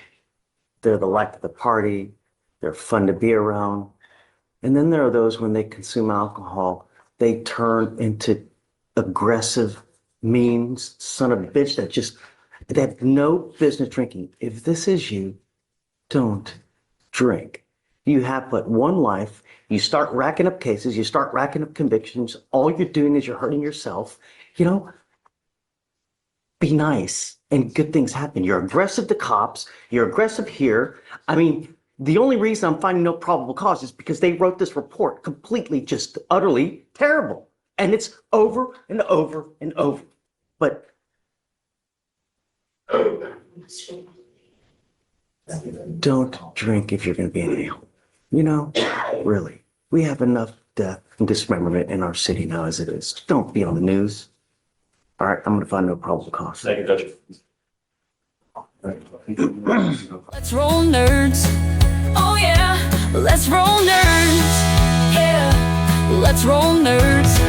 they're the life of the party, they're fun to be around. And then there are those when they consume alcohol, they turn into aggressive, mean son of a bitch that just They have no business drinking. If this is you, don't drink. You have but one life. You start racking up cases, you start racking up convictions. All you're doing is you're hurting yourself. You know, be nice and good things happen. You're aggressive to cops. You're aggressive here. I mean, the only reason I'm finding no probable cause is because they wrote this report completely, just utterly terrible. And it's over and over and over. But don't drink if you're going to be in jail. You know, really, we have enough death and dismemberment in our city now as it is. Don't be on the news. All right, I'm going to find no probable cause. Thank you, Judge. Let's roll nerds. Oh yeah, let's roll nerds. Yeah, let's roll nerds.